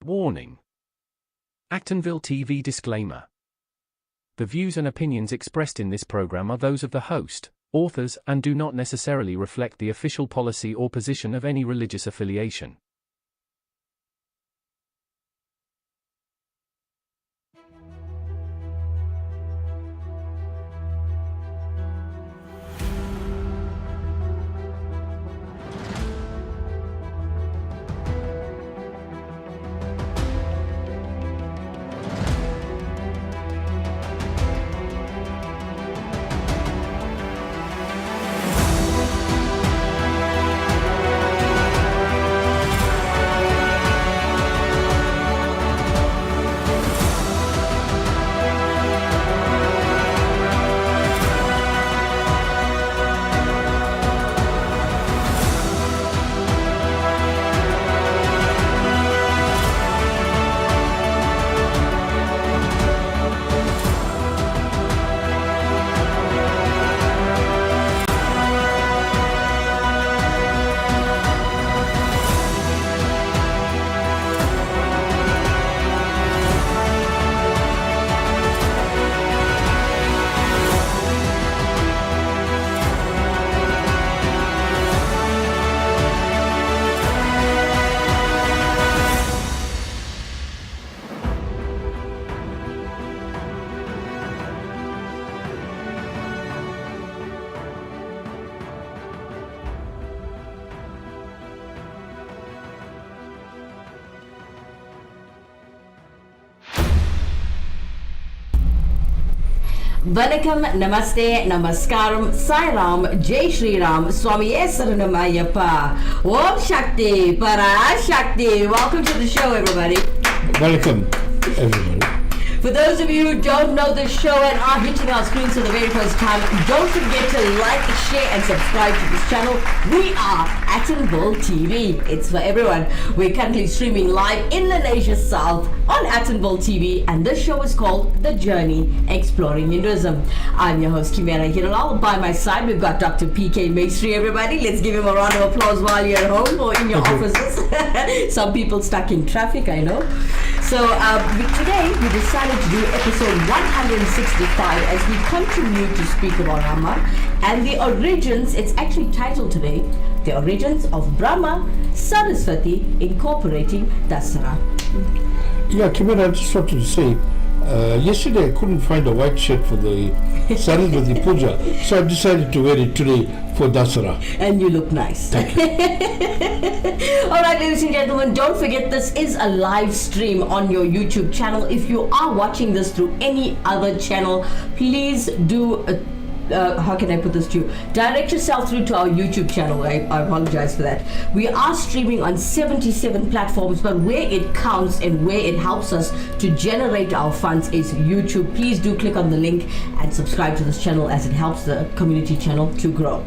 Warning. Actonville TV disclaimer. The views and opinions expressed in this program are those of the host, authors, and do not necessarily reflect the official policy or position of any religious affiliation. Vanakkam, Namaste, Namaskaram, Sai Ram, Jai Shri Ram, Swamiye Saranam Ayyappa, Om Shakti, Parashakti. Welcome to the show, everybody. Welcome, everybody. For those of you who don't know the show and are hitting our screens for the very first time, don't forget to like, share and subscribe to this channel. We are Actonville TV. It's for everyone. We're currently streaming live in the Asia South on Actonville TV, and this show is called The Journey Exploring Hinduism. I'm your host Kimera Heeralal. By my side we've got Dr. PK Maistry, everybody. Let's give him a round of applause while you're at home or in your offices. Some people stuck in traffic, I know. So today we decided to do episode 165 as we continue to speak about Brahma and the origins. It's actually titled today, The Origins of Brahma, Saraswati Incorporating Dasara. Yeah, Kimera, I just wanted to say, yesterday I couldn't find a white shirt for the Saraswati Puja, so I decided to wear it today for Dasara. And you look nice. Thank you. Alright, ladies and gentlemen, don't forget this is a live stream on your YouTube channel. If you are watching this through any other channel, please do how can I put this to you? Direct yourself through to our YouTube channel. I apologize for that. We are streaming on 77 platforms, but where it counts and where it helps us to generate our funds is YouTube. Please do click on the link and subscribe to this channel as it helps the community channel to grow.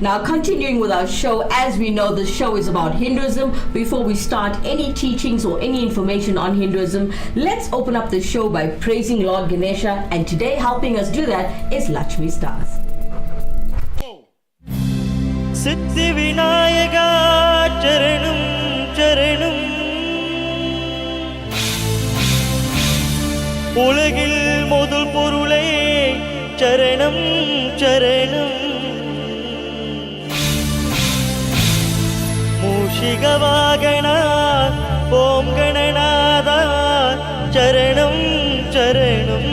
Now, continuing with our show, as we know, this show is about Hinduism. Before we start any teachings or any information on Hinduism, let's open up the show by praising Lord Ganesha, and today helping us do that is Lakshmi Stars. சித்தி விநாயகா சரணம் சரணம் உலகில் முதல் பொருளே சரணம் சரணம் மூஷிக வாகனா ஓம் கணநாதா சரணம் சரணம்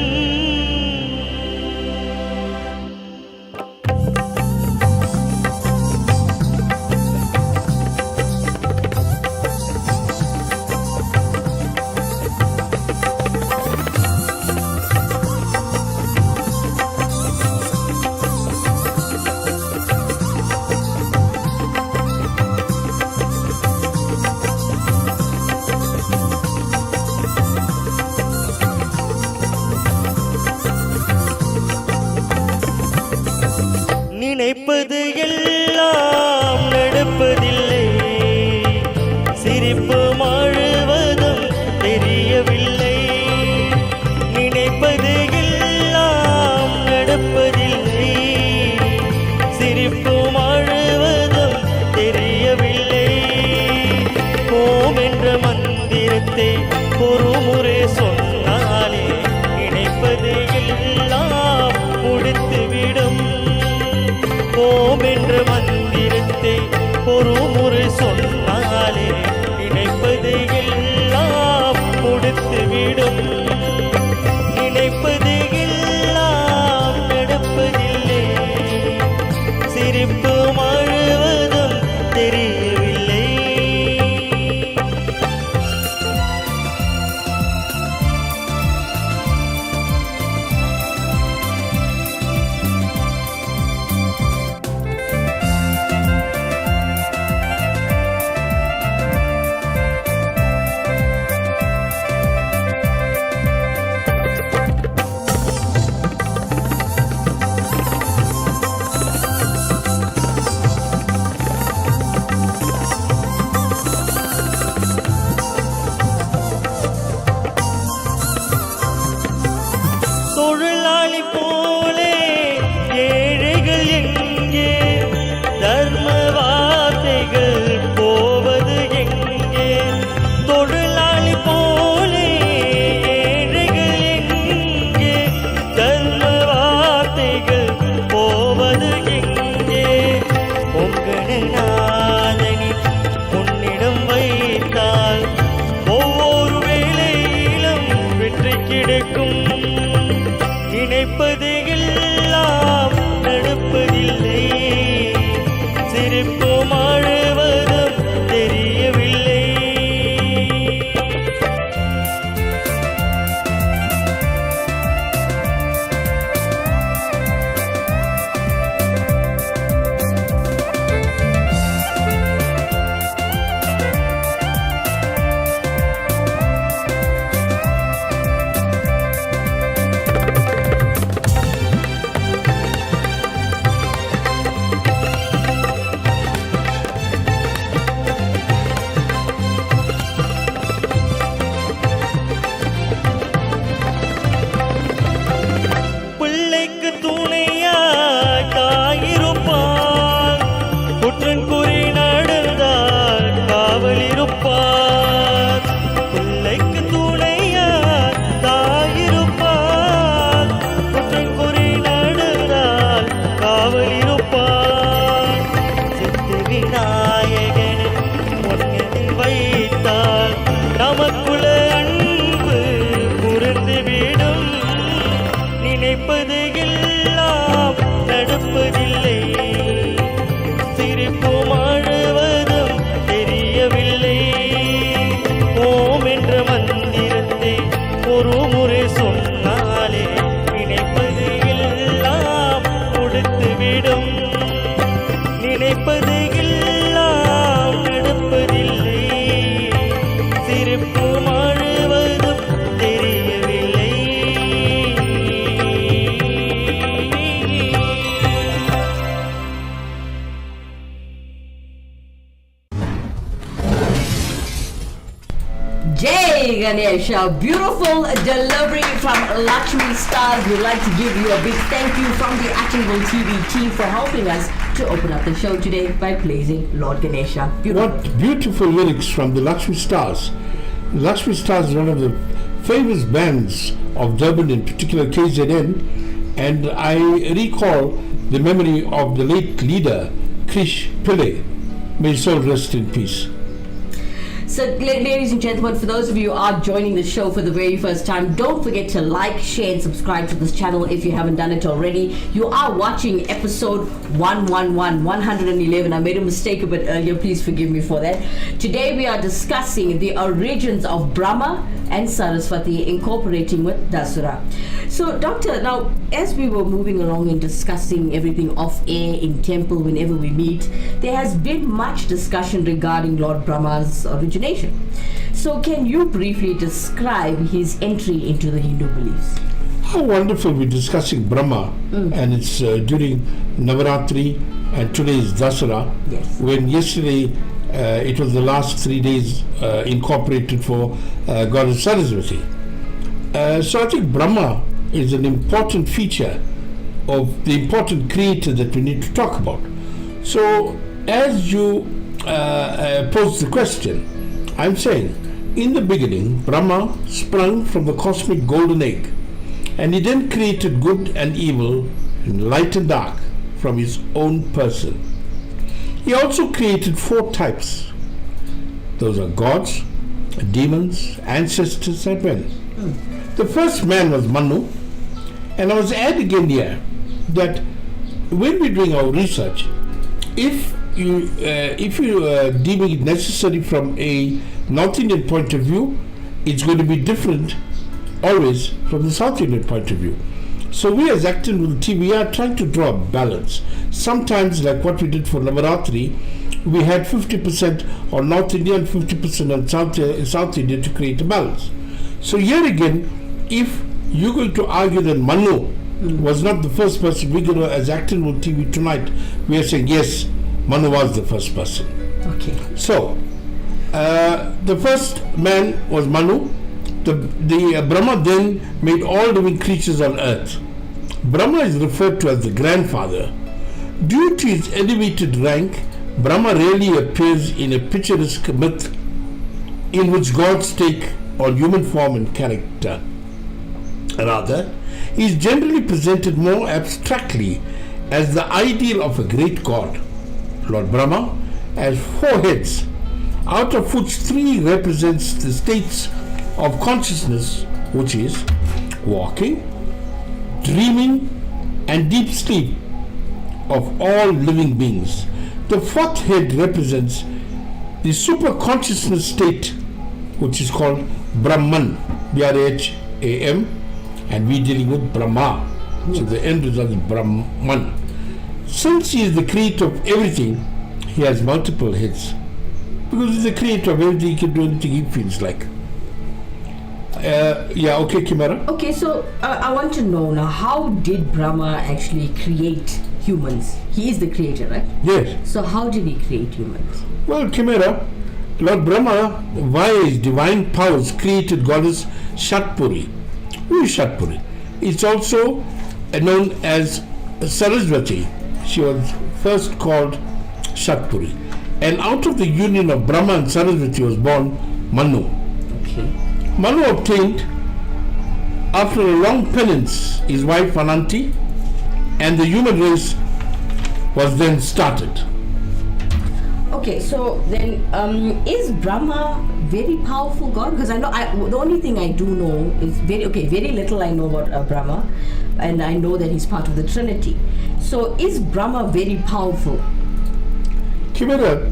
சிரிப்போம் அழுவதும் தெரியவில்லை. பிள்ளைக்கு துணையாய் தாயிருப்பாள், குற்றன் குறி நடந்தால் காவல் இருப்பார். பிள்ளைக்கு துணையாய் தாயிருப்பாள், குற்றன் குறி நடந்தால் காவல் இருப்பார். சித்து விநாயகனை முன்னே வைத்தால் நமக்குள்ள அன்பு புரிந்துவிடும். நினைப்பது எல்லாம் நடப்பதில்லை, சிரிப்பும் அழுவதும் தெரியவில்லை. ஓம் என்ற மந்திரத்தை ஒரு முறை சொன்னாலே நினைப்பது எல்லாம் கொடுத்துவிடும். நினைப்பது எல்லாம் நடப்பதில்லை, சிரிப்பும் அழுவதும் தெரியவில்லை. Jai Ganesha, beautiful delivery from Lakshmi Stars. We'd like to give you a big thank you from the Actionville TV team for helping us to open up the show today by praising Lord Ganesha. Beautiful. What beautiful lyrics from the Lakshmi Stars. Lakshmi Stars is one of the famous bands of Durban, in particular KZN, and I recall the memory of the late leader, Krish Pillai. May his soul rest in peace. So, ladies and gentlemen, for those of you who are joining the show for the very first time, don't forget to like, share and subscribe to this channel if you haven't done it already. You are watching episode 111. I made a mistake a bit earlier. Please forgive me for that. Today we are discussing the origins of Brahma and Saraswati, incorporating with Dasura. So, Doctor, now as we were moving along and discussing everything off air in temple whenever we meet, there has been much discussion regarding Lord Brahma's origination. So, can you briefly describe his entry into the Hindu beliefs? How wonderful we're discussing Brahma, and it's during Navaratri, and today is Dasara. Yes. When yesterday it was the last 3 days incorporated for Goddess Saraswati. So I think Brahma is an important feature of the important creator that we need to talk about. So as you pose the question, I'm saying, in the beginning, Brahma sprung from the cosmic golden egg, and he then created good and evil, and light and dark, from his own person. He also created 4 types. Those are gods, demons, ancestors, and men. The first man was Manu, and I was adding in here that when we're doing our research, if you deeming it necessary from a North Indian point of view, it's going to be different always from the South Indian point of view. So we as Actonville TV are trying to draw a balance. Sometimes, like what we did for Navaratri, we had 50% on North India and 50% on South India to create a balance. So here again, if you're going to argue that Manu was not the first person, we're going to, as Actonville TV tonight, we are saying yes, Manu was the first person. Okay. So the first man was Manu. The Brahma then made all living creatures on earth. Brahma is referred to as the grandfather. Due to his elevated rank, Brahma rarely appears in a picturesque myth in which gods take on human form and character. Rather, he is generally presented more abstractly as the ideal of a great god. Lord Brahma has 4 heads, out of which 3 represents the states of consciousness, which is walking, dreaming, and deep sleep of all living beings. The fourth head represents the super consciousness state, which is called Brahman, Braham, and we're dealing with Brahma. So the end result is Brahman. Since he is the creator of everything, he has multiple heads. Because he's the creator of everything, he can do anything he feels like. Okay, Kimera? Okay, so I want to know now, how did Brahma actually create humans? He is the creator, right? Yes. So how did he create humans? Well, Kimera, Lord Brahma, via his divine powers, created goddess Shatpuri. Who is Shatpuri? It's also known as Saraswati. She was first called Shatpuri. And out of the union of Brahma and Saraswati was born Manu. Okay. Manu obtained, after a long penance, his wife Ananti, and the human race was then started. Okay, so then is Brahma very powerful God? Because I know the only thing I do know is very little I know about Brahma, and I know that he's part of the Trinity. So is Brahma very powerful? Kimera,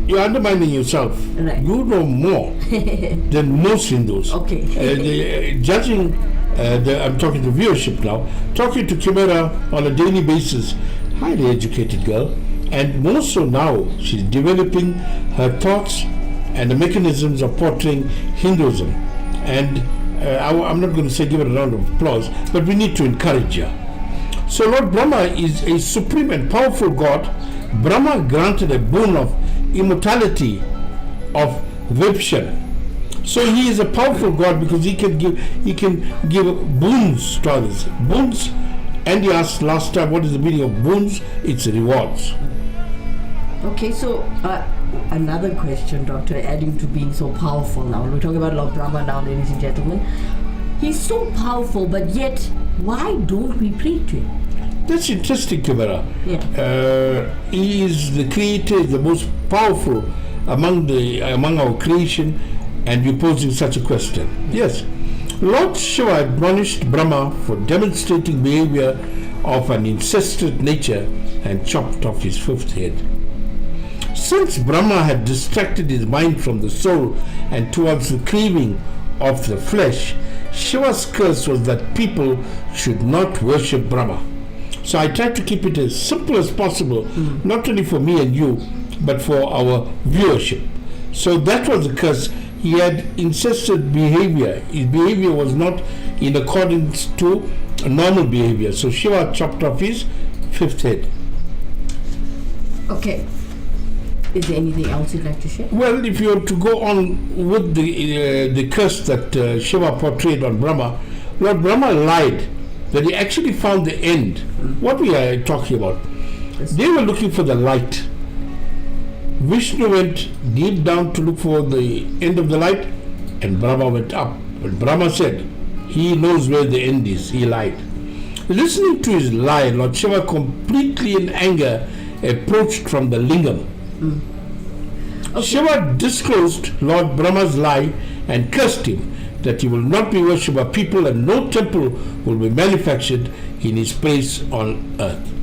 you're undermining yourself. Right. You know more than most Hindus. Okay. Judging, I'm talking to viewership now, talking to Kimera on a daily basis, highly educated girl, and more so now, she's developing her thoughts and the mechanisms of portraying Hinduism. And I'm not going to say give her a round of applause, but we need to encourage her. So Lord Brahma is a supreme and powerful God. Brahma granted a boon of immortality of vibration. So he is a powerful God because he can give boons to others. Boons, and you asked last time what is the meaning of boons? It's rewards. Okay, so another question, Doctor, adding to being so powerful now. We're talking about Lord Brahma now, ladies and gentlemen. He's so powerful, but yet, why don't we pray to him? That's interesting, Kimera. Yeah. He is the creator, the most powerful among our creation, and you're posing such a question. Yes. Lord Shiva admonished Brahma for demonstrating behavior of an incestuous nature and chopped off his fifth head. Since Brahma had distracted his mind from the soul and towards the craving of the flesh, Shiva's curse was that people should not worship Brahma. So I tried to keep it as simple as possible, not only for me and you, but for our viewership. So that was the curse. He had incestuous behavior. His behavior was not in accordance to normal behavior. So Shiva chopped off his fifth head. Okay. Is there anything else you'd like to share? Well, if you were to go on with the curse that Shiva portrayed on Brahma, Lord Brahma lied that he actually found the end. What we are talking about? They were looking for the light. Vishnu went deep down to look for the end of the light, and Brahma went up. But Brahma said, he knows where the end is. He lied. Listening to his lie, Lord Shiva, completely in anger, approached from the lingam. Okay. Shiva disclosed Lord Brahma's lie and cursed him that he will not be worshipped by people and no temple will be manufactured in his place on earth.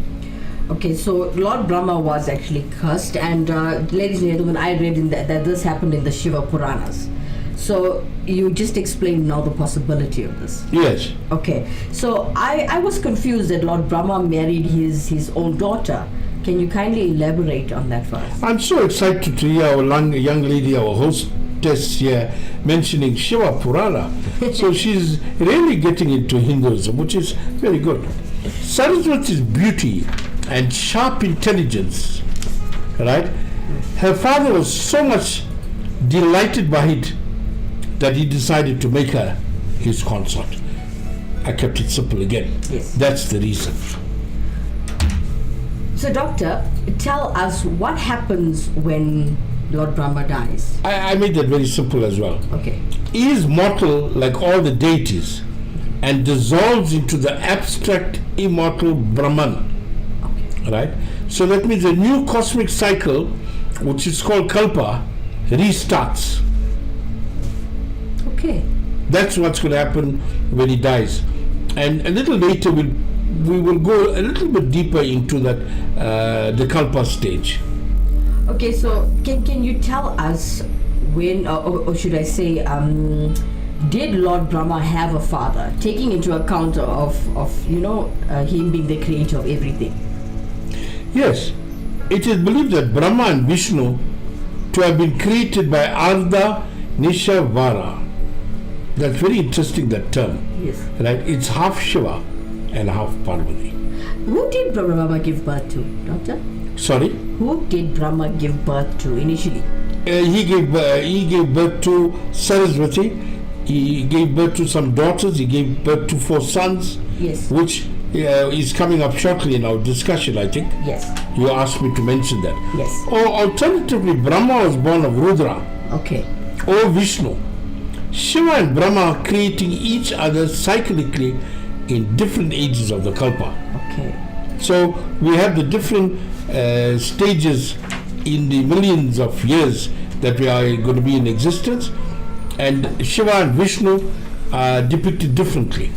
Okay, so Lord Brahma was actually cursed, and ladies and gentlemen, I read in that this happened in the Shiva Puranas. So you just explained now the possibility of this. Yes. Okay, so I was confused that Lord Brahma married his own daughter. Can you kindly elaborate on that for us? I'm so excited to hear our young lady, our hostess here, mentioning Shiva Purana. So she's really getting into Hinduism, which is very good. Saraswati's beauty and sharp intelligence, right? Her father was so much delighted by it that he decided to make her his consort. I kept it simple again. Yes. That's the reason. So, Doctor, tell us what happens when Lord Brahma dies. I made that very simple as well. Okay. He is mortal like all the deities and dissolves into the abstract immortal Brahman. Okay. Right? So that means a new cosmic cycle, which is called Kalpa, restarts. Okay. That's what's going to happen when he dies. And a little later we will go a little bit deeper into that the Kalpa stage. Okay, so can you tell us when, or should I say, did Lord Brahma have a father, taking into account of him being the creator of everything? Yes, it is believed that Brahma and Vishnu to have been created by Ardha Nishavara. That's very interesting, that term. Yes. Right? It's half Shiva and half Parvati. Who did Brahma give birth to, Doctor? Sorry? Who did Brahma give birth to initially? He gave birth to Saraswati. He gave birth to some daughters. He gave birth to 4 sons. Yes. Which is coming up shortly in our discussion, I think. Yes. You asked me to mention that. Yes. Or alternatively, Brahma was born of Rudra. Okay. Or Vishnu. Shiva and Brahma are creating each other cyclically in different ages of the Kalpa. Okay. So we have the different stages in the millions of years that we are going to be in existence, and Shiva and Vishnu are depicted differently.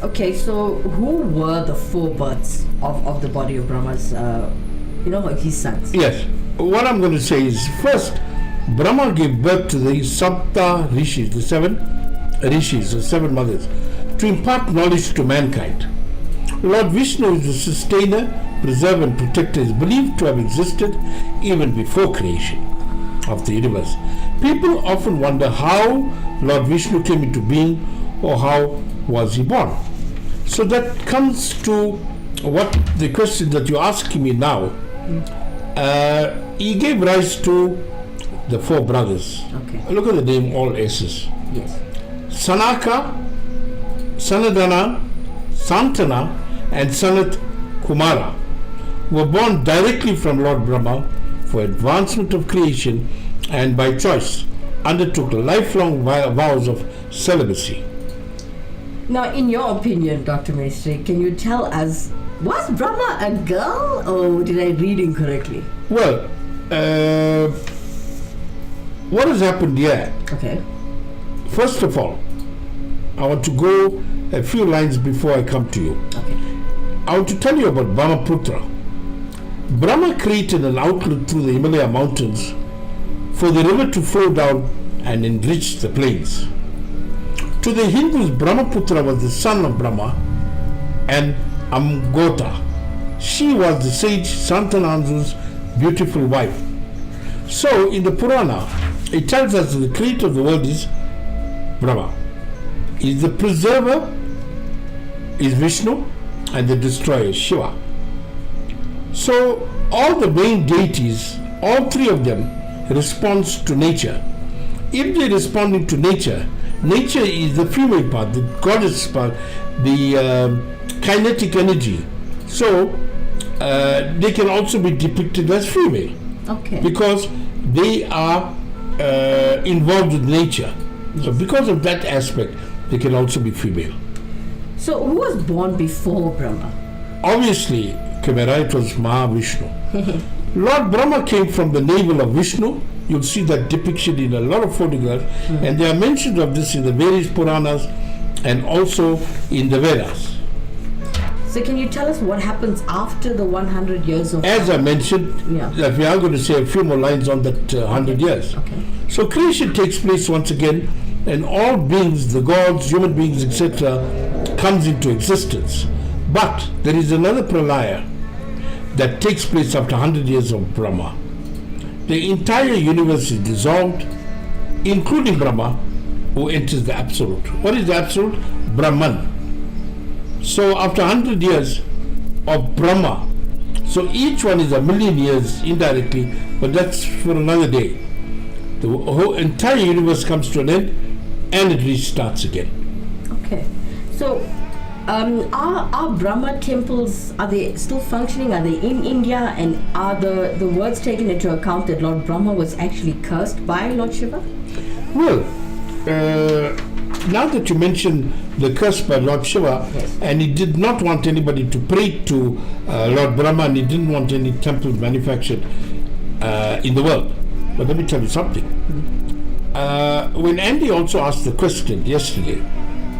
Okay, so who were the 4 births of the body of Brahma's, his sons? Yes. What I'm going to say is, first, Brahma gave birth to the Sapta Rishis, the 7 Rishis, the 7 mothers, to impart knowledge to mankind. Lord Vishnu is the sustainer, preserver and protector, is believed to have existed even before creation of the universe. People often wonder how Lord Vishnu came into being, or how was he born. So that comes to what the question that you're asking me now. He gave rise to the 4 brothers. Okay. Look at the name, all S's. Yes. Sanaka, Sanadana, Santana and Sanat Kumara were born directly from Lord Brahma for advancement of creation, and by choice undertook lifelong vows of celibacy. Now, in your opinion, Dr. Maistry, can you tell us, was Brahma a girl, or did I read incorrectly? Well, what has happened here? Okay. First of all, I want to go a few lines before I come to you. Okay. I want to tell you about Brahmaputra. Brahma created an outlet through the Himalaya mountains for the river to flow down and enrich the plains. To the Hindus, Brahmaputra was the son of Brahma and Amgota. She was the sage Santanandu's beautiful wife. So, in the Purana, it tells us that the creator of the world is Brahma. Is the preserver is Vishnu, and the destroyer is Shiva. So, all the main deities, all 3 of them, responds to nature. If they are responding to nature, nature is the female part, the goddess part, the kinetic energy. So, they can also be depicted as female. Okay. Because they are involved with nature. So, because of that aspect, they can also be female. So, who was born before Brahma? Obviously, Kimera, it was Mahavishnu. Lord Brahma came from the navel of Vishnu. You'll see that depiction in a lot of photographs, and there are mentions of this in the various Puranas and also in the Vedas. So can you tell us what happens after the 100 years of... As I mentioned, that we are going to say a few more lines on that 100 years. Okay. So creation takes place once again, and all beings, the gods, human beings, etc., comes into existence. But there is another pralaya that takes place after 100 years of Brahma. The entire universe is dissolved, including Brahma, who enters the Absolute. What is the Absolute? Brahman. So after 100 years of Brahma, so each one is 1,000,000 years indirectly, but that's for another day. The whole entire universe comes to an end, and it restarts again. Okay. So are Brahma temples, are they still functioning? Are they in India? And are the words taken into account that Lord Brahma was actually cursed by Lord Shiva? Well, now that you mention the curse by Lord Shiva, yes, and he did not want anybody to pray to Lord Brahma, and he didn't want any temples manufactured in the world. But let me tell you something. When Andy also asked the question yesterday,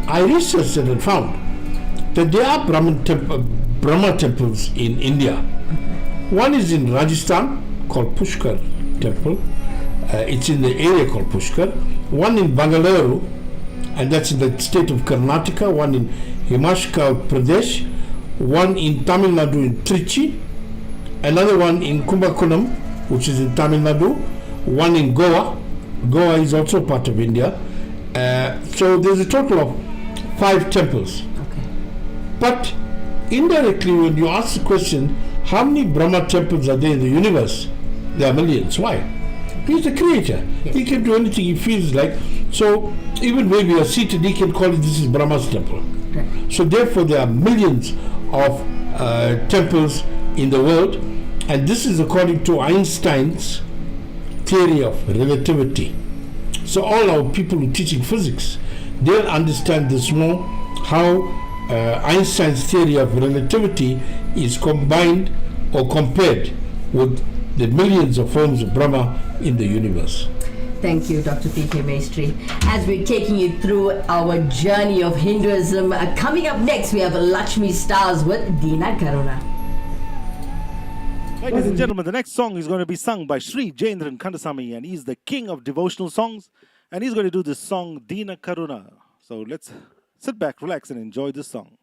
I researched it and found that there are Brahma temples in India. One is in Rajasthan, called Pushkar temple. It's in the area called Pushkar. One in Bangalore, and that's in the state of Karnataka. One in Himachal Pradesh. One in Tamil Nadu in Trichy. Another one in Kumbakonam, which is in Tamil Nadu. One in Goa. Goa is also part of India. So there's a total of 5 temples. Okay. But indirectly, when you ask the question, how many Brahma temples are there in the universe? There are millions. Why? He's the creator. Yes. He can do anything he feels like. So even when we are seated, he can call it, this is Brahma's temple. Right. So therefore, there are millions of temples in the world. And this is according to Einstein's theory of relativity. So all our people who are teaching physics, they'll understand this more, how Einstein's theory of relativity is combined or compared with the millions of forms of Brahma in the universe. Thank you, Dr. P.K. Maistry. As we're taking you through our journey of Hinduism, coming up next, we have Lakshmi Stars with Dina Karuna. Ladies and gentlemen, the next song is going to be sung by Sri Jayendran Kandasamy, and he's the king of devotional songs, and he's going to do this song, Dina Karuna. So let's sit back, relax, and enjoy this song.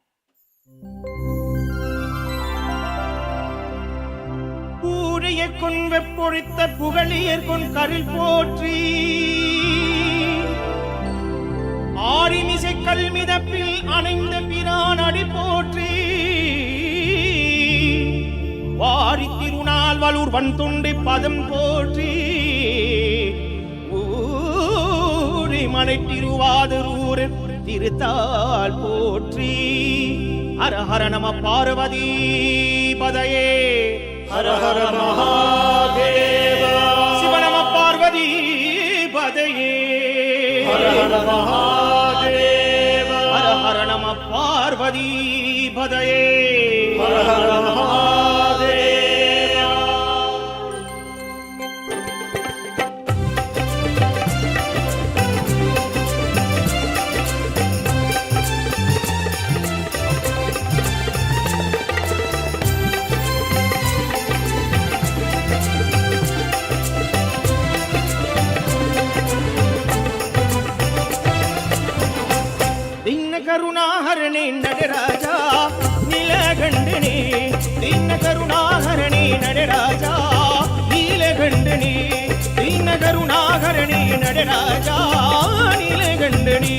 பூரியற்கொன் வெப்பொழித்த புகழியற்கொன் கரில் போற்றி ஆரிமிசை கல்மிதப்பில் அணைந்த பிரான் அடி போற்றி வாரி திருநாள் வலூர் வன்தொண்டி பதம் போற்றி ஊரி மனை திருவாதூர் திருத்தாள் போற்றி ஹர ஹர நம பார்வதி பதையே ஹர ஹர மகாதேவா சிவ நம பார்வதி பதையே ஹர ஹர மகாதேவா ஹர ஹர நம பார்வதி பதையே ஹர ஹர மகாதேவா. கருணாகரணே நடராஜா நீலகண்டனே தீன கருணாகரணே நடராஜா நீலகண்டனே தீன கருணாகரணே நடராஜா நீலகண்டனே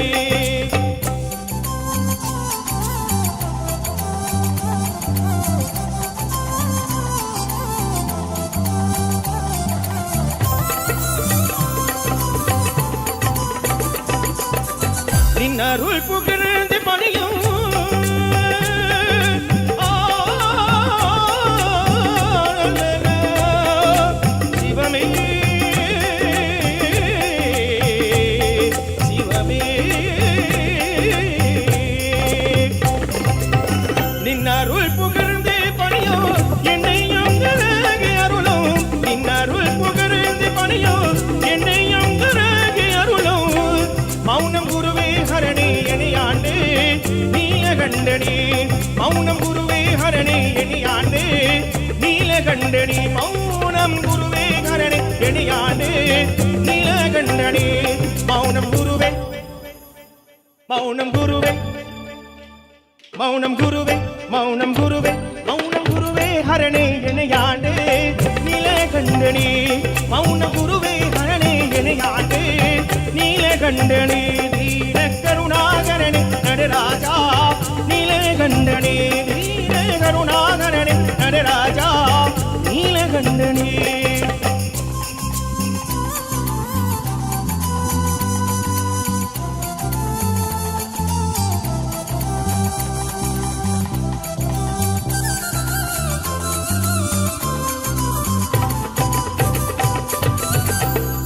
நின்னருள் புகழ்ந்து பணியும் சிவமே சிவமே நின்னருள் புகழ்ந்து பணியும் என்னை அங்கரகி அருளும் நின்னருள் புகழ்ந்து பணியும் என்னை அங்கரகி அருளும் மௌனம் குருவே ஹரணே எனியாண்டு நீலகண்டனே மௌனம் குருவே ஹரணே எனியாண்டு நீலகண்டனே மௌனம் குருவே ஹரணே எனியாண்டு நீலகண்டனே மௌனம் குருவே மௌனம் குருவே மௌனம் குருவே மௌனம் குருவே மௌனம் குருவே ஹரணே எனியாண்டு நீலகண்டனே மௌனம் குருவே ஹரணே எனியாண்டு நீலகண்டனே தீன கருணாகரணே நடராஜா நீலகண்டனே தீன கருணாகரணே நடராஜா நீலகண்டனே.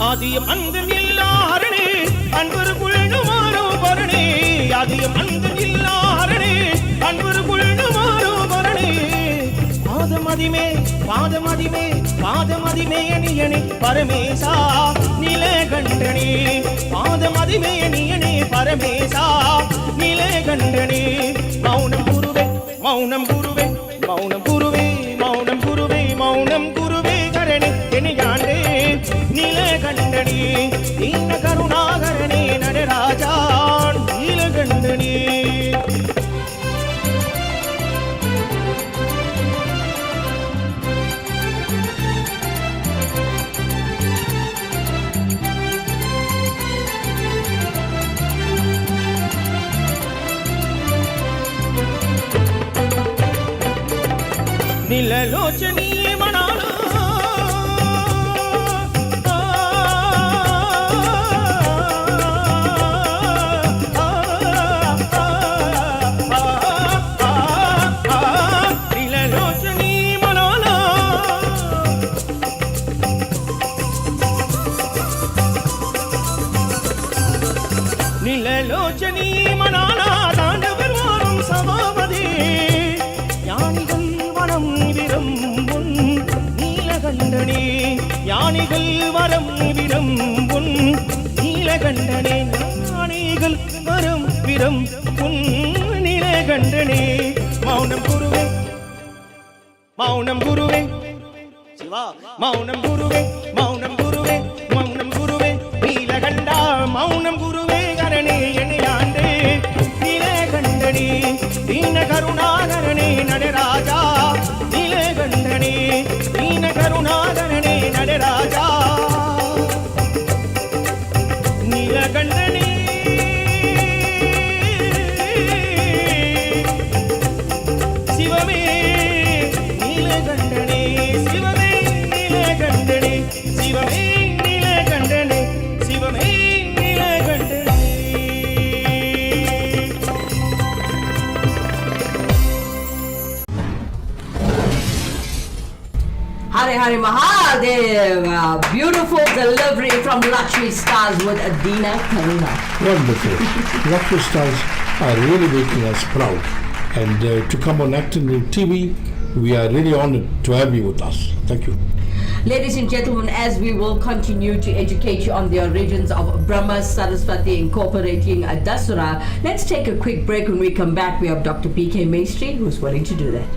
ஆதியம் அந்தம் இல்லாரனே அன்பர் குள்ளுமாறோ பரணே ஆதியம் அந்தம் இல்லாரனே அன்பர் குள்ளுமாறோ பரணே பாதமதிமே பாதமதிமே பாதமதிமே அணியனே பரமேசா நீலகண்டனே பாதமதிமே அணியனே பரமேசா நீலகண்டனே மௌனம் குருவே மௌனம் குருவே மௌனம் குருவே மௌனம் குருவே மௌனம் குருவே கரணே நீலகண்டனே தீன கருணாகரனே நடராஜா நீலகண்டனே నీలలోచనీ మనాలా నీలలోచనీ మనాలా నీలలోచనీ మనాలా தாண்டவர்வாரும் சபாபதி யானிகள் வரம் விரும்பும் நீலகண்டனே யானிகள் வரம் விரும்பும் நீலகண்டனே யானிகள் வரம் விரும்பும் நீலகண்டனே மௌனம் குருவே மௌனம் குருவே சிவா மௌனம் குருவே மௌனம் குருவே மௌனம் குருவே நீலகண்டா மௌனம் குருவே கரணே என்னையாண்டே நீலகண்டனே தீன கருணாகரனே நடராஜா நீலகண்டனே தீன கருணாகரனே நடராஜா நீலகண்டனே சிவமே நீலகண்டனே சிவமே நீலகண்டனே சிவமே நீலகண்டனே சிவமே நீலகண்டனே Hare Hare Mahadev. Beautiful delivery from Lakshmi Stars with Adina Karuna. Wonderful. Rock stars are really making us proud. And to come on Actonville TV, we are really honored to have you with us. Thank you. Ladies and gentlemen, as we will continue to educate you on the origins of Brahma, Saraswati incorporating Dasura, let's take a quick break. When we come back, we have Dr. P.K. Maistry, who's willing to do that.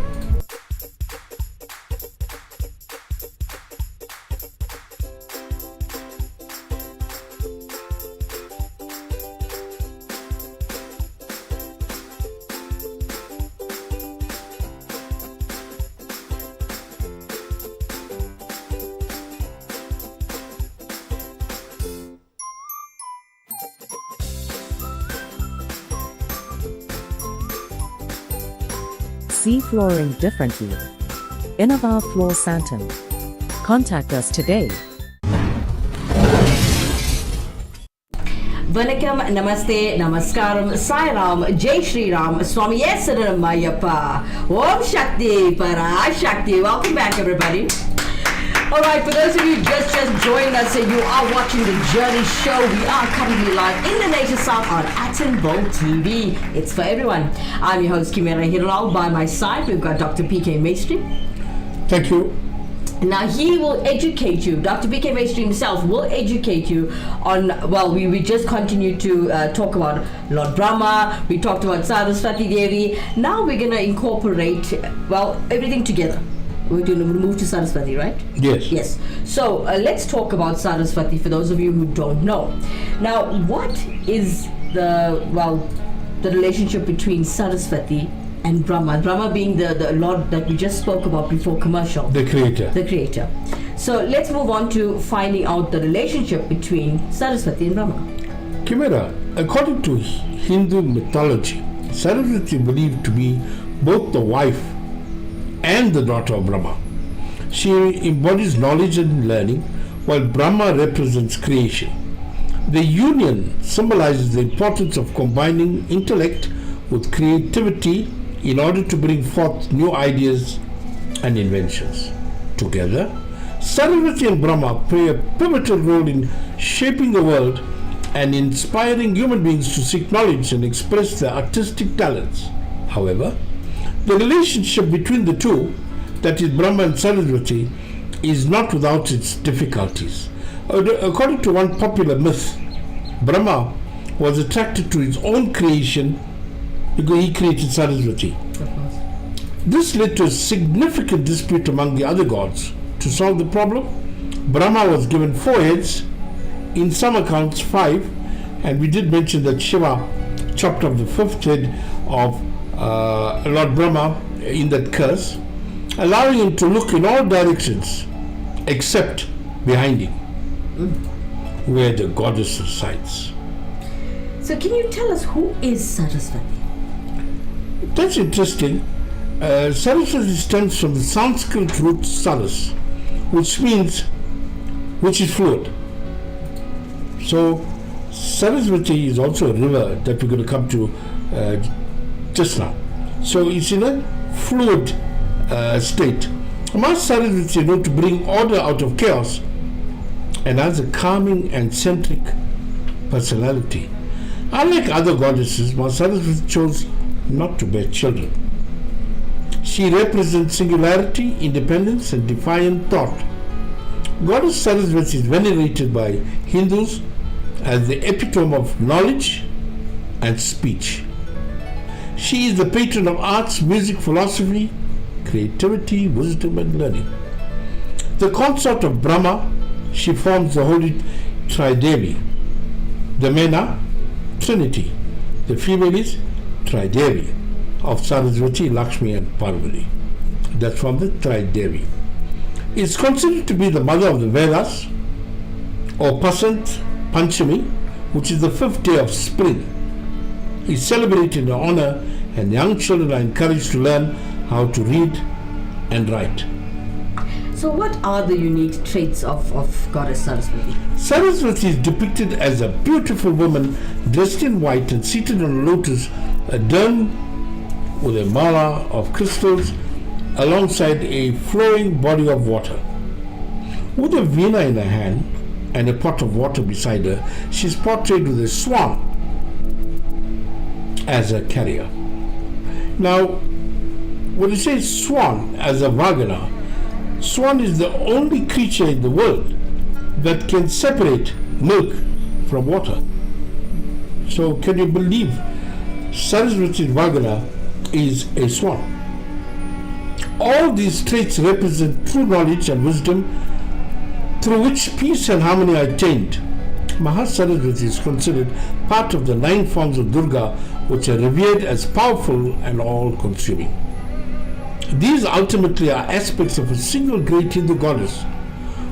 See flooring differently. Innova Floor Santan. Contact us today. Vanakkam, Namaste, Namaskaram, Sai Ram, Jai Shri Ram, Swami Yesaram Mayappa, Om Shakti, Para Shakti. Welcome back, everybody. Alright, for those of you just joined us, you are watching the Journey Show. We are currently live in the Nature South on Actonville TV. It's for everyone. I'm your host, Kimera Heeralal. By my side, we've got Dr. P.K. Maistry. Thank you. Now he will educate you. Dr. P.K. Maistry himself will educate you on, well, we just continue to talk about Lord Brahma. We talked about Saraswati Devi. Now we're going to incorporate, well, everything together. We're going to move to Saraswati, right? Yes. Yes. So let's talk about Saraswati for those of you who don't know. Now, what is the relationship between Saraswati and Brahma? Brahma being the Lord that we just spoke about before commercial. The creator. The creator. So let's move on to finding out the relationship between Saraswati and Brahma. Kimera, according to Hindu mythology, Saraswati believed to be both the wife and the daughter of Brahma. She embodies knowledge and learning, while Brahma represents creation. The union symbolizes the importance of combining intellect with creativity in order to bring forth new ideas and inventions. Together, Saraswati and Brahma play a pivotal role in shaping the world and inspiring human beings to seek knowledge and express their artistic talents. However, the relationship between the two, that is Brahma and Saraswati, is not without its difficulties. According to one popular myth, Brahma was attracted to his own creation because he created Saraswati. This led to a significant dispute among the other gods. To solve the problem, Brahma was given 4 heads in some accounts 5, and we did mention that Shiva chopped off the 5th head of Lord Brahma in that curse, allowing him to look in all directions except behind him, where the goddess resides. So can you tell us who is Saraswati? That's interesting. Saraswati stems from the Sanskrit root saras, which is fluid. So Saraswati is also a river that we're going to come to just now. So it's in a fluid state. Ma Saraswati is known to bring order out of chaos and has a calming and centric personality. Unlike other goddesses, Ma Saraswati chose not to bear children. She represents singularity, independence, and defiant thought. Goddess Saraswati is venerated by Hindus as the epitome of knowledge and speech. She is the patron of arts, music, philosophy, creativity, wisdom, and learning. The consort of Brahma, she forms the holy Tridevi. The men are Trinity. The female is Tridevi of Saraswati, Lakshmi, and Parvati. That's from the Tridevi. It's considered to be the mother of the Vedas, or Pasant Panchami, which is the 5th day of spring. It's celebrated in her honor, and young children are encouraged to learn how to read and write. So what are the unique traits of Goddess Saraswati? Saraswati is depicted as a beautiful woman dressed in white and seated on a lotus adorned with a mala of crystals alongside a flowing body of water. With a veena in her hand and a pot of water beside her, she is portrayed with a swan as a carrier. Now, when you say swan as a vagana, swan is the only creature in the world that can separate milk from water. So can you believe Saraswati's vagana is a swan? All these traits represent true knowledge and wisdom through which peace and harmony are attained. Mahasaraswati is considered part of the 9 forms of Durga, which are revered as powerful and all-consuming. These ultimately are aspects of a single great Hindu goddess,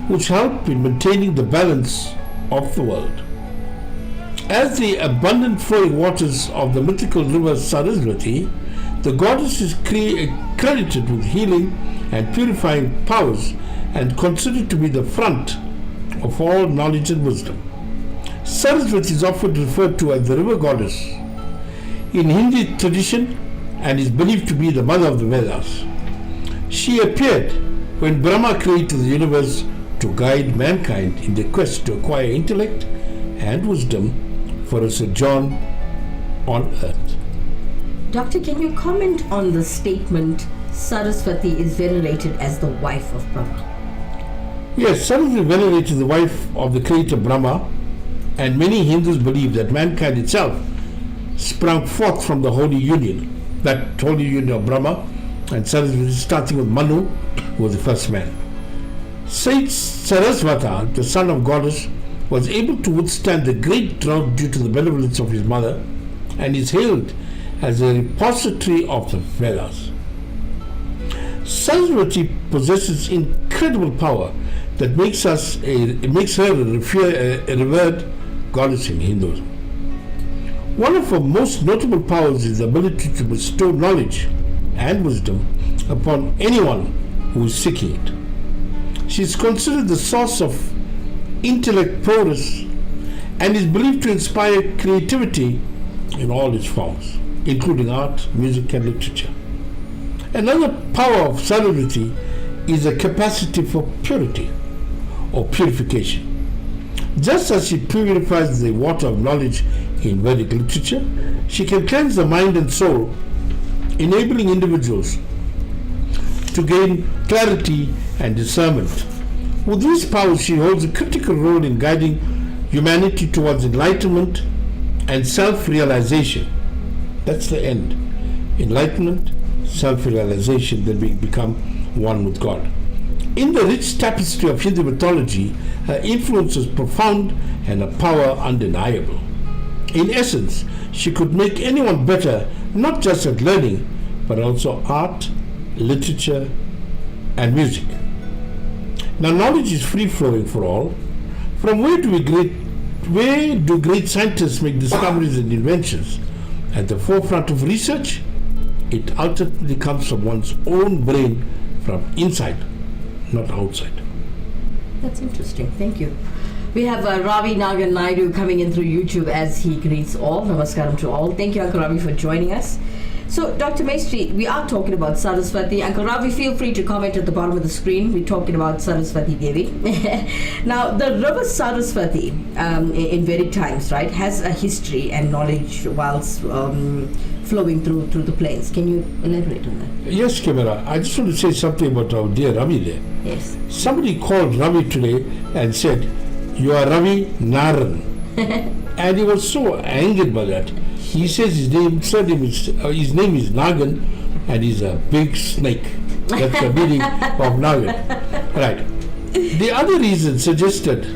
which help in maintaining the balance of the world. As the abundant flowing waters of the mythical river Saraswati, the goddess is credited with healing and purifying powers and considered to be the front of all knowledge and wisdom. Saraswati is often referred to as the river goddess in Hindu tradition and is believed to be the mother of the Vedas. She appeared when Brahma created the universe to guide mankind in the quest to acquire intellect and wisdom for a sojourn on earth. Doctor, can you comment on the statement Saraswati is venerated as the wife of Brahma? Yes, Saraswati is venerated as the wife of the creator Brahma, and many Hindus believe that mankind itself sprang forth from the holy union, that holy union of Brahma and Saraswati, starting with Manu, who was the first man. Saint Saraswata, the son of goddess, was able to withstand the great drought due to the benevolence of his mother, and is hailed as a repository of the Vedas. Saraswati possesses incredible power that makes her a revered goddess in Hinduism. One of her most notable powers is the ability to bestow knowledge and wisdom upon anyone who is seeking it. She is considered the source of intellect prowess and is believed to inspire creativity in all its forms, including art, music, and literature. Another power of Saraswati is a capacity for purity or purification. Just as she purifies the water of knowledge in Vedic literature, she can cleanse the mind and soul, enabling individuals to gain clarity and discernment. With these powers, she holds a critical role in guiding humanity towards enlightenment and self-realization. That's the end. Enlightenment, self-realization, then we become one with God. In the rich tapestry of Hindu mythology, her influence was profound and her power undeniable. In essence, she could make anyone better, not just at learning, but also art, literature, and music. Now, knowledge is free-flowing for all. From where do great scientists make discoveries and inventions? At the forefront of research, it ultimately comes from one's own brain, from inside, not outside. That's interesting. Thank you. We have Ravi Nagan Naidu coming in through YouTube as he greets all. Namaskaram to all. Thank you, Uncle Ravi, for joining us. So, Dr. Maistry, we are talking about Saraswati. Uncle Ravi, feel free to comment at the bottom of the screen. We're talking about Saraswati Devi. Now, the river Saraswati, in Vedic times, right, has a history and knowledge whilst flowing through the plains. Can you elaborate on that? Yes, Kimera. I just want to say something about our dear Ravi there. Yes. Somebody called Ravi today and said, "You are Ravi Naran." And he was so angered by that. He says his name is Nagan, and he's a big snake. That's the meaning of Nagan. Right. The other reason suggested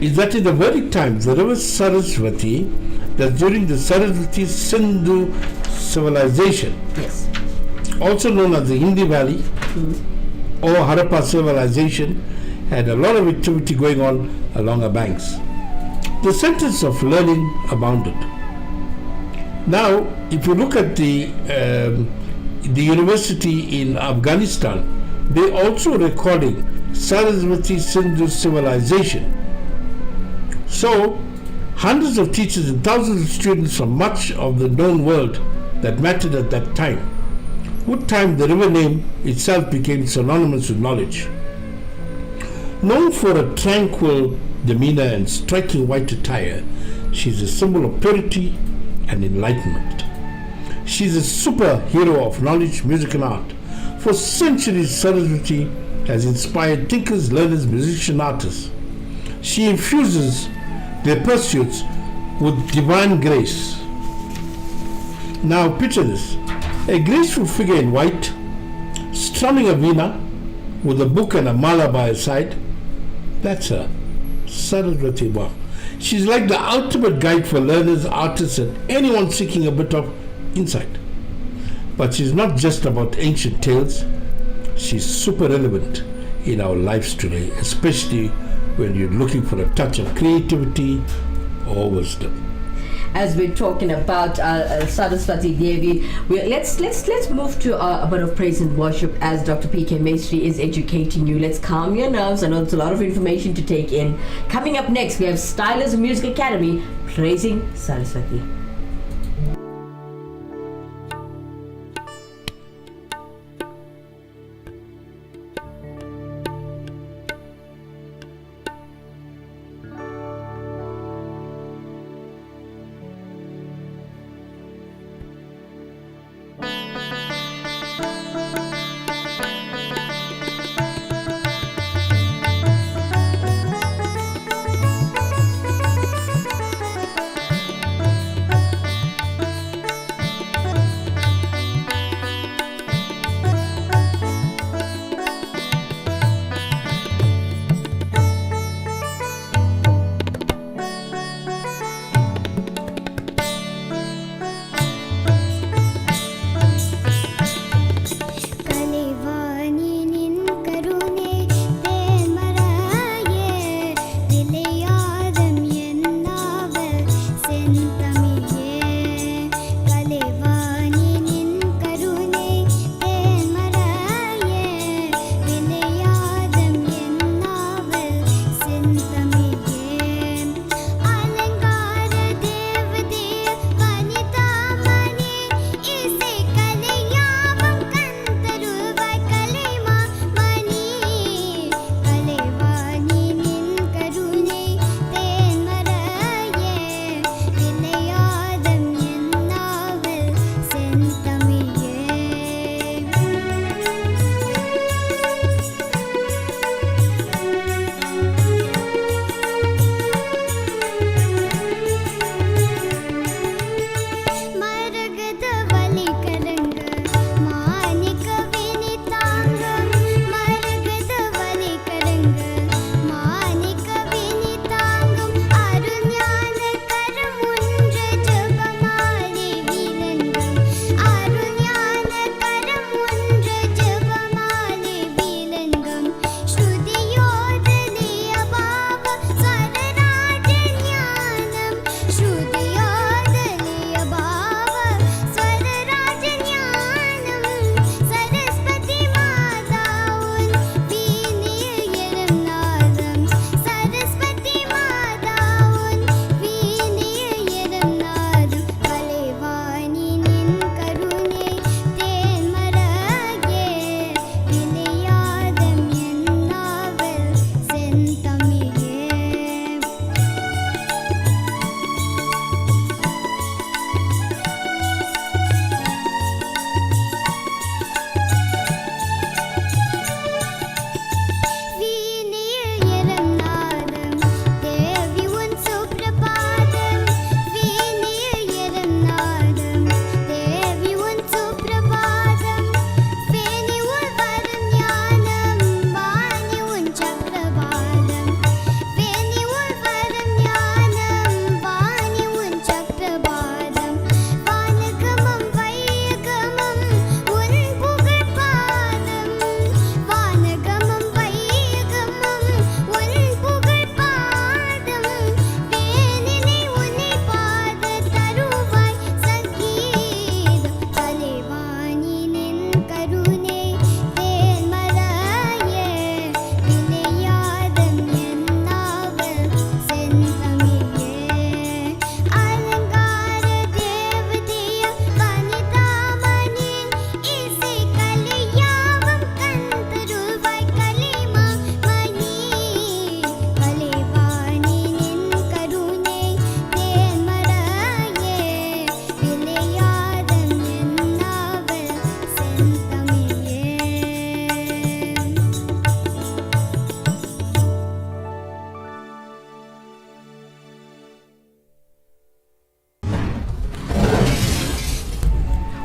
is that in the Vedic times, the river Saraswati, that during the Saraswati Sindhu civilization, Yes. also known as the Hindi Valley or Harappa civilization, had a lot of activity going on along her banks. The centers of learning abounded. Now, if you look at the university in Afghanistan, they also recording Saraswati Sindhu civilization. So, hundreds of teachers and thousands of students from much of the known world that mattered at that time. With time, the river name itself became synonymous with knowledge. Known for a tranquil demeanor and striking white attire, she is a symbol of purity and enlightenment. She is a superhero of knowledge, music, and art. For centuries, Saraswati has inspired thinkers, learners, musicians, artists. She infuses their pursuits with divine grace. Now picture this: a graceful figure in white, strumming a veena with a book and a mala by her side. That's her, Saraswati. Wow. She's like the ultimate guide for learners, artists, and anyone seeking a bit of insight. But she's not just about ancient tales. She's super relevant in our lives today, especially when you're looking for a touch of creativity or wisdom. As we're talking about Saraswati Devi, let's move to a bit of praise and worship as Dr. P.K. Maistry is educating you. Let's calm your nerves. I know it's a lot of information to take in. Coming up next, we have Stylers Music Academy praising Saraswati.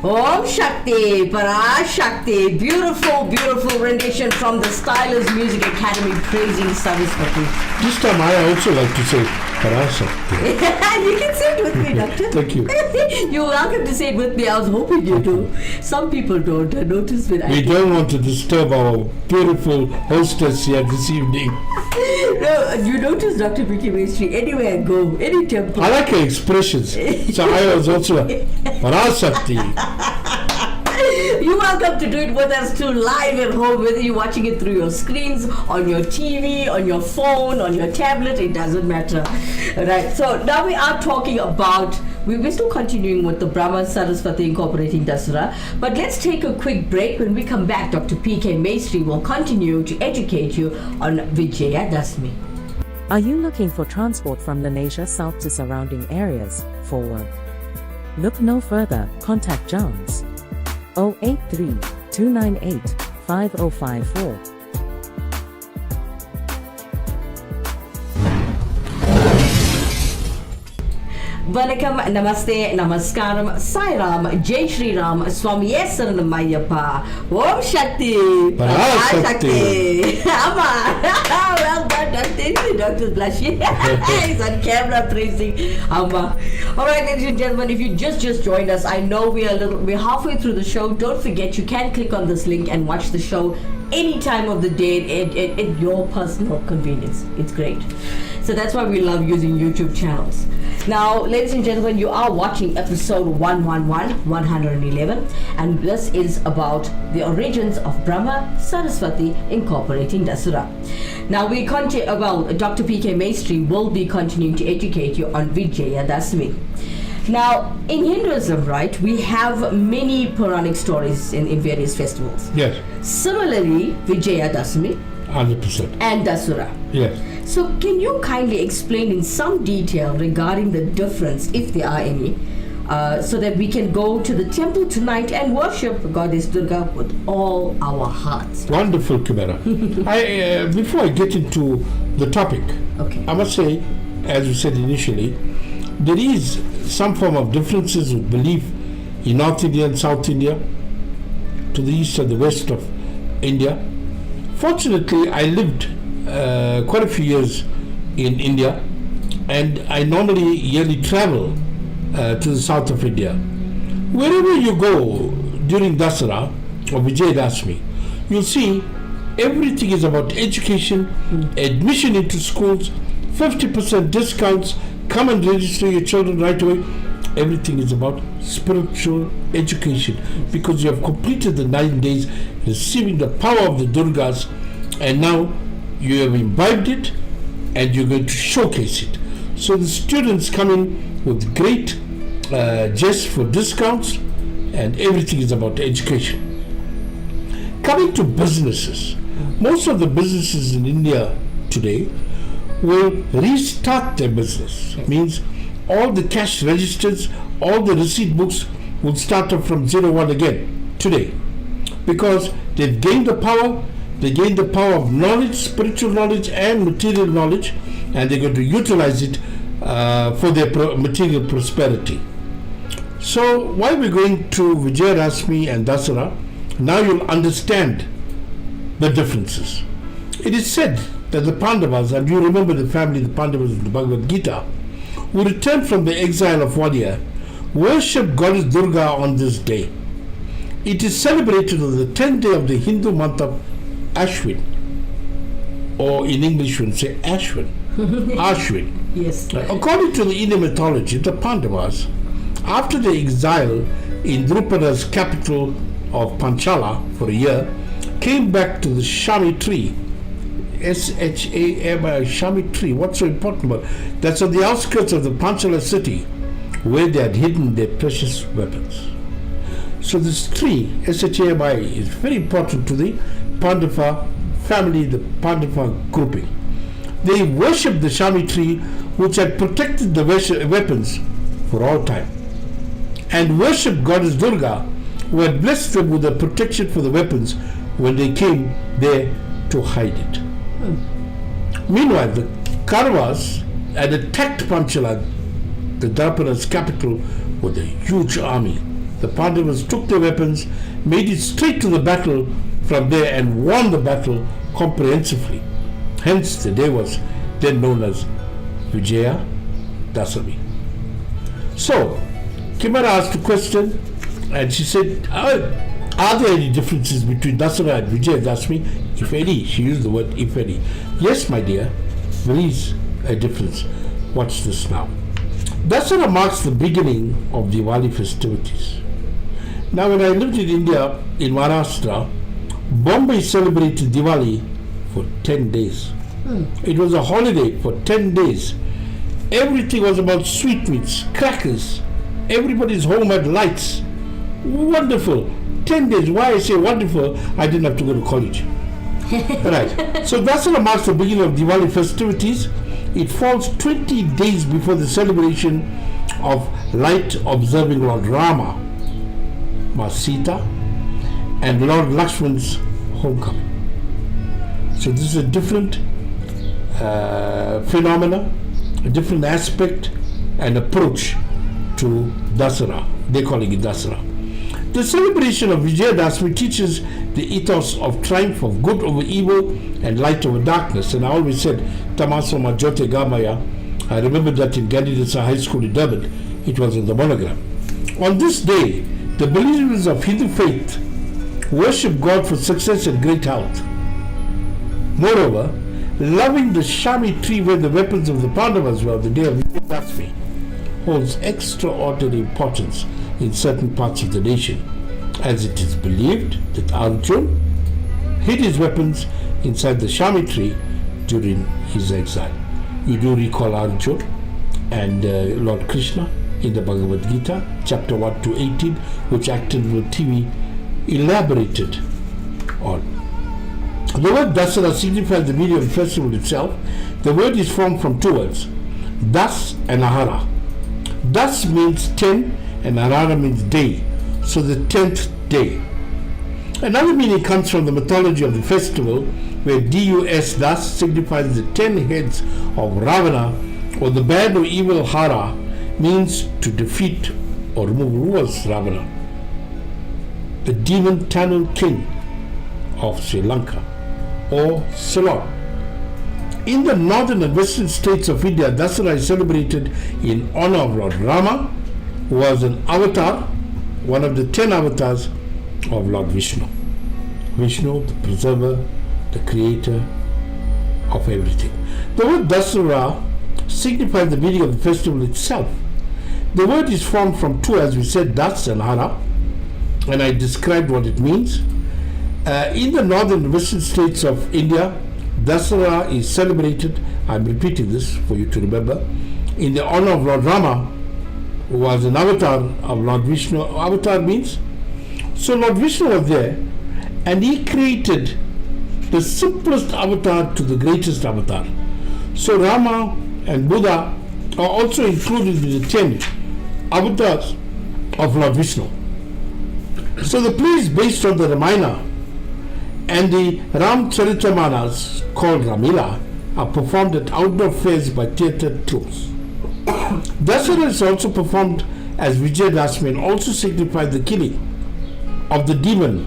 Om Shakti, Parashakti. Beautiful, beautiful rendition from the Stylist Music Academy praising Saraswati. This time I also like to say Parashakti. You can say it with me, Doctor. Thank you. You're welcome to say it with me. I was hoping you do. Some people don't. I noticed when We don't want to disturb our beautiful hostess here this evening. No, you notice Dr. Vicky Maistry, anywhere I go, any temple. I like her expressions. So I was also Parashakti. You're welcome to do it with us too, live at home, whether you're watching it through your screens, on your TV, on your phone, on your tablet, it doesn't matter. Right, so now we are talking about, we're still continuing with the Brahma Saraswati incorporating Dasara, but let's take a quick break. When we come back, Dr. P.K. Maistry will continue to educate you on Vijaya Dasmi. Are you looking for transport from Lenasia south to surrounding areas for work? Look no further, contact Jones 083 298 5054. Vanakkam, Namaste, Namaskaram, Sairam, Jai Shri Ram, Swami Saranamayyappa, Om Shakti, Parashakti. Amma, well done, Doctor. Doctor's blushing. He's on camera praising Amma. Alright, ladies and gentlemen, if you just joined us, I know we're halfway through the show. Don't forget, you can click on this link and watch the show any time of the day at your personal convenience. It's great. So that's why we love using YouTube channels. Now, ladies and gentlemen, you are watching episode 111, and this is about the origins of Brahma Saraswati incorporating Dasara. Now, we continue, Dr. P.K. Maistry will be continuing to educate you on Vijaya Dasmi. Now, in Hinduism, right, we have many Puranic stories in various festivals. Yes, Similarly, Vijaya Dasmi 100%. and Dasara. Yes. So, can you kindly explain in some detail regarding the difference, if there are any, so that we can go to the temple tonight and worship Goddess Durga with all our hearts? Wonderful, Kimera. Before I get into the topic, Okay. I must say, as you said initially, there is some form of differences of belief in North India and South India, to the east and the west of India. Fortunately, I lived quite a few years in India, and I normally yearly travel to the south of India. Wherever you go during Dasara or Vijay Dasmi, you'll see everything is about education, admission into schools, 50% discounts, come and register your children right away. Everything is about spiritual education, because you have completed the 9 days receiving the power of the Durgas, and now you have imbibed it and you're going to showcase it. So the students come in with great jests for discounts, and everything is about education. Coming to businesses, most of the businesses in India today will restart their business. Means all the cash registers, all the receipt books will start up from 01 again today, because they've gained the power. They gain the power of knowledge, spiritual knowledge and material knowledge, and they're going to utilize it for their material prosperity. So while we're going to Vijaya Dasmi and Dasara, now you'll understand the differences. It is said that the Pandavas, and you remember the family, the Pandavas of the Bhagavad Gita, who returned from the exile of 1 year, worship Goddess Durga on this day. It is celebrated on the 10th day of the Hindu month of Ashwin, or in English we say Ashwin. Ashwin. Yes. According to the Indian mythology, the Pandavas, after their exile in Drupada's capital of Panchala for a year, came back to the Shami tree. S-H-A-M-I, Shami tree. What's so important about it? That's on the outskirts of the Panchala city, where they had hidden their precious weapons. So this tree, S-H-A-M-I, is very important to the Pandava family, the Pandava grouping. They worshipped the Shami tree, which had protected the weapons for all time, and worshipped Goddess Durga, who had blessed them with the protection for the weapons when they came there to hide it. Meanwhile, the Kauravas had attacked Panchala, the Drupada's capital, with a huge army. the Pandavas took their weapons, made it straight to the battle from there and won the battle comprehensively. Hence the day was then known as Vijaya Dasami. So, Kimera asked a question and she said, are there any differences between Dasara and Vijaya Dasami? If any, she used the word if any. Yes, my dear, there is a difference. Watch this now. Dasara marks the beginning of Diwali festivities. Now, when I lived in India, in Maharashtra, Bombay celebrated Diwali for 10 days. It was a holiday for 10 days. Everything was about sweetmeats, crackers. Everybody's home had lights. Wonderful. 10 days. Why I say wonderful, I didn't have to go to college. Right. So Dasara marks the beginning of Diwali festivities. It falls 20 days before the celebration of light observing Lord Rama, Ma Sita, and Lord Lakshman's homecoming. So this is a different phenomena, a different aspect and approach to Dasara. They're calling it Dasara. The celebration of Vijaya Dasami teaches the ethos of triumph of good over evil and light over darkness. And I always said, Tamasoma Jyote Gamaya. I remember that in Gandhidasa High School in Durban. It was in the monogram. On this day, the believers of Hindu faith worship God for success and great health. Moreover, loving the Shami tree where the weapons of the Pandavas were on the day of Vijaya Dasami holds extraordinary importance in certain parts of the nation, as it is believed that Arjun hid his weapons inside the Shami tree during his exile. You do recall Arjun and Lord Krishna in the Bhagavad Gita, chapter 1 to 18, which Actonville TV elaborated on. The word Dasara signifies the meaning of the festival itself. The word is formed from two words, Das and Ahara. Das means 10 and Ahara means day, so the 10th day. Another meaning comes from the mythology of the festival, where Dus Das signifies the 10 heads of Ravana, or the bad or evil Hara means to defeat or remove. Who was Ravana? The demon Tamil king of Sri Lanka, or Ceylon. In the northern and western states of India, Dasara is celebrated in honor of Lord Rama, who was an avatar, one of the 10 avatars of Lord Vishnu. Vishnu, the preserver, the creator of everything. The word Dasara signifies the meaning of the festival itself. The word is formed from two, as we said, Das and Hara, and I described what it means. In the northern and western states of India, Dasara is celebrated, I'm repeating this for you to remember, in the honor of Lord Rama, who was an avatar of Lord Vishnu. Avatar means? So Lord Vishnu was there, and he created the simplest avatar to the greatest avatar. So Rama and Buddha are also included in the 10 avatars of Lord Vishnu. So the plays based on the Ramayana and the Ramcharitramanas, called Ramila, are performed at outdoor fairs by theatre troupes. Dasara is also performed as Vijaya Dasami and also signifies the killing of the demon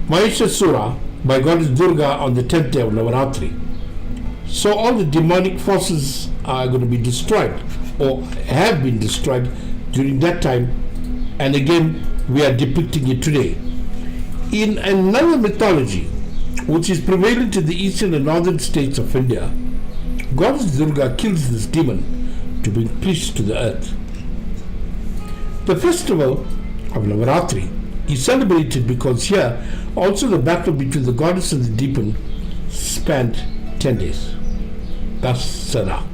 Mahishasura by goddess Durga on the 10th day of Navaratri. So all the demonic forces are going to be destroyed, or have been destroyed during that time, and again we are depicting it today. In another mythology, which is prevalent in the eastern and northern states of India, goddess Durga kills this demon to bring peace to the earth. The festival of Navaratri is celebrated because here also the battle between the goddess and the demon spanned 10 days. That's Sara.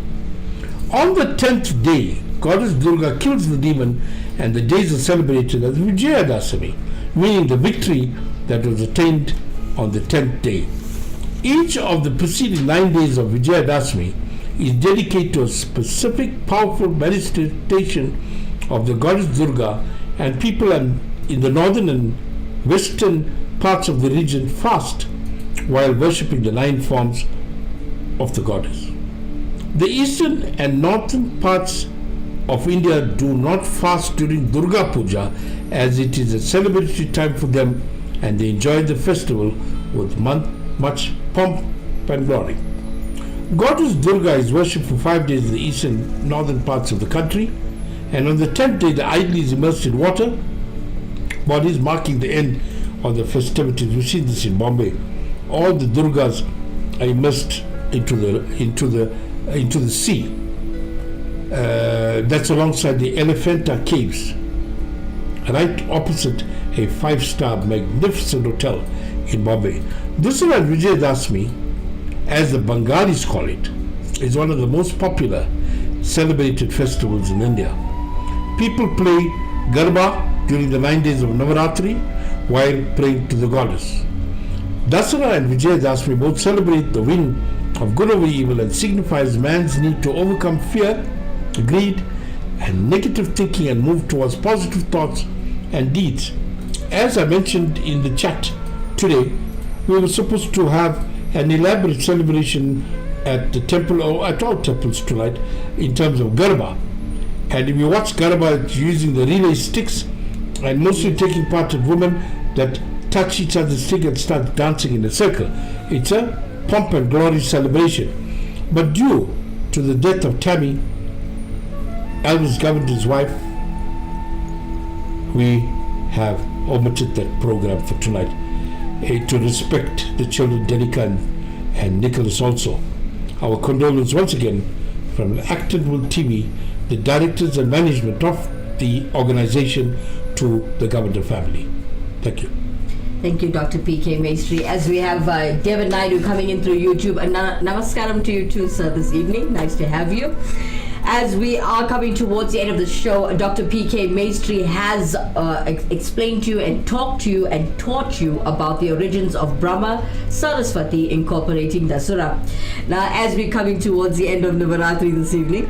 On the 10th day, goddess Durga kills the demon, and the days are celebrated as Vijaya Dasami, meaning the victory that was attained on the 10th day. Each of the preceding 9 days of Vijaya Dasami is dedicated to a specific powerful manifestation of the goddess Durga, and people in the northern and western parts of the region fast while worshipping the 9 forms of the goddess. The eastern and northern parts of India do not fast during Durga Puja, as it is a celebratory time for them and they enjoy the festival with much pomp and glory. Goddess Durga is worshipped for 5 days in the eastern northern parts of the country, and on the 10th day the idol is immersed in water bodies, marking the end of the festivities. We see this in Bombay. All the Durgas are immersed into the sea. That's alongside the Elephanta Caves, right opposite a 5-star magnificent hotel in Bombay. Dussehra and Vijay Dasmi, as the Bengalis call it, is one of the most popular celebrated festivals in India. People play Garba during the 9 days of Navaratri while praying to the goddess. Dussehra and Vijay Dasmi both celebrate the win of good over evil and signifies man's need to overcome fear, greed, and negative thinking and move towards positive thoughts and deeds. As I mentioned in the chat today, we were supposed to have an elaborate celebration at the temple, or at all temples tonight, in terms of Garba. And if you watch Garba, it's using the relay sticks and mostly taking part of women that touch each other's stick and start dancing in a circle. It's a pomp and glory celebration. But due to the death of Tammy, Elvis Governor's wife, we have omitted that program for tonight to respect the children, Denika and Nicholas also. Our condolence once again from Actonville TV, the directors and management of the organization, to the Governor family. Thank you. Thank you, Dr. P.K. Maistry. As we have Devin Naidu coming in through YouTube. Namaskaram to you too, sir, this evening. Nice to have you. As we are coming towards the end of the show, Dr. P.K. Maistry has explained to you and talked to you and taught you about the origins of Brahma, Saraswati, incorporating Dasura. Now, as we're coming towards the end of Navaratri this evening,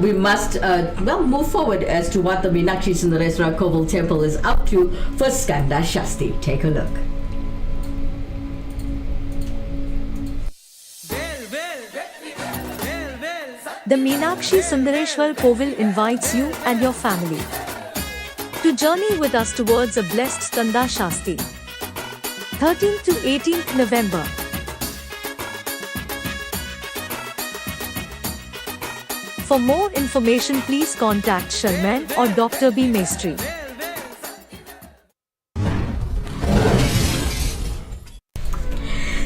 we must move forward as to what the Meenakshi Sundareswara Koval Temple is up to for Skanda Shasti. Take a look. The Meenakshi Sundareshwar Kovil invites you and your family to journey with us towards a blessed Skanda Shasti. 13th to 18th November. For more information, please contact Sharman or Dr. B. Maistry.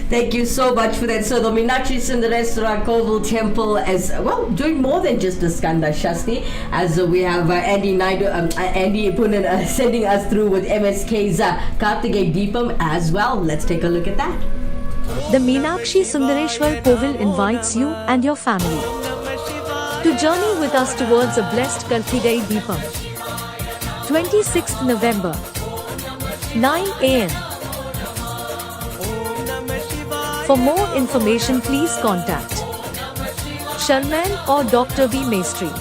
Thank you so much for that. So the Meenakshi Sundareswara Koval Temple is, well, doing more than just a Skanda Shasti, as we have Andy Naidu, Andy Punan sending us through with MSK's Karthikay Deepam as well. Let's take a look at that. The Meenakshi Sundareshwar Kovil invites you and your family to journey with us towards a blessed Karthikay Deepam. 26th November, 9 a.m. For more information, please contact Sharman or Dr. B. Maistry.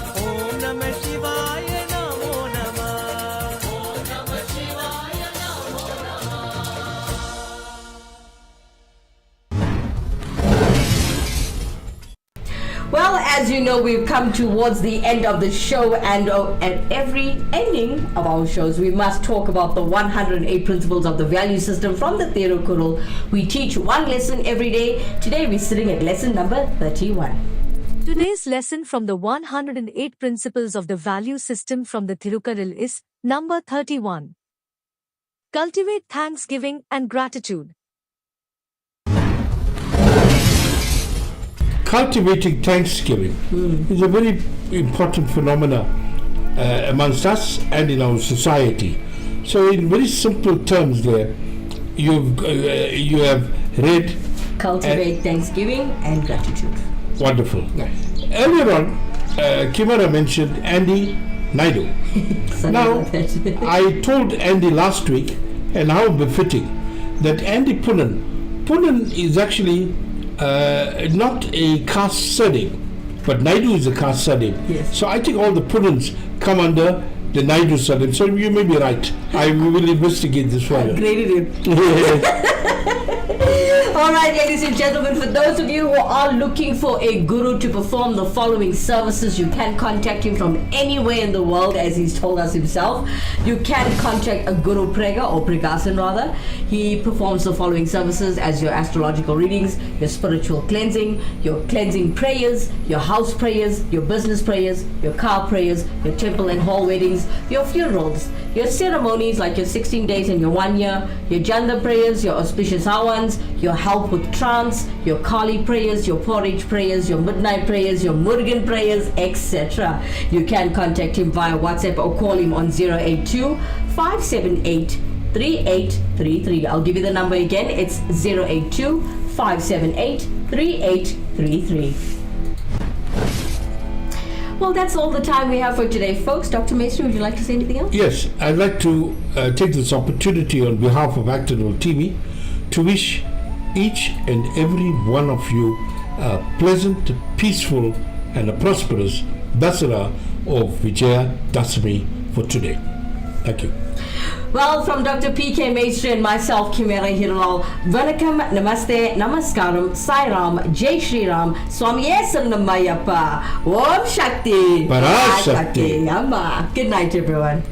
Well, as you know, we've come towards the end of the show, and at every ending of our shows, we must talk about the 108 principles of the value system from the Thirukkural. We teach one lesson every day. Today, we're sitting at lesson number 31. Today's lesson from the 108 principles of the value system from the Thirukkural is number 31. Cultivate thanksgiving and gratitude. Cultivating thanksgiving is a very important phenomena amongst us and in our society. So in very simple terms there, you have read Cultivate thanksgiving and gratitude. Wonderful. Yes. Earlier on, Kimera mentioned Andy Naidu. Now, I told Andy last week, and how befitting, that Andy Punan is actually not a caste surname, but Naidu is a caste surname. Yes. So I think all the Punans come under the Naidu surname. So you may be right. I will investigate this further. Graded him. All right, ladies and gentlemen, for those of you who are looking for a guru to perform the following services, you can contact him from anywhere in the world, as he's told us himself. You can contact a Guru Prega, or Pregasan rather. He performs the following services as your astrological readings, your spiritual cleansing, your cleansing prayers, your house prayers, your business prayers, your car prayers, your temple and hall weddings, your funerals, your ceremonies like your 16 days and your 1 year, your Janda prayers, your auspicious hawans, your help with trance, your Kali prayers, your porridge prayers, your midnight prayers, your Murugan prayers, etc. You can contact him via WhatsApp or call him on 082 578 3833. I'll give you the number again. It's 082 578 3833. Well, that's all the time we have for today, folks. Dr. Maistry, would you like to say anything else? Yes, I'd like to take this opportunity on behalf of Actonville TV to wish each and every one of you a pleasant, peaceful, and a prosperous Dasara of Vijaya Dasami for today. Thank you. Well, from Dr. P.K. Maistry and myself, Kimera Heeralal, Vanakkam, Namaste, Namaskaram, Sai Ram, Jai Shri Ram, Swami Sanamayappa, Om Shakti, Parashakti. Amma. Good night, everyone.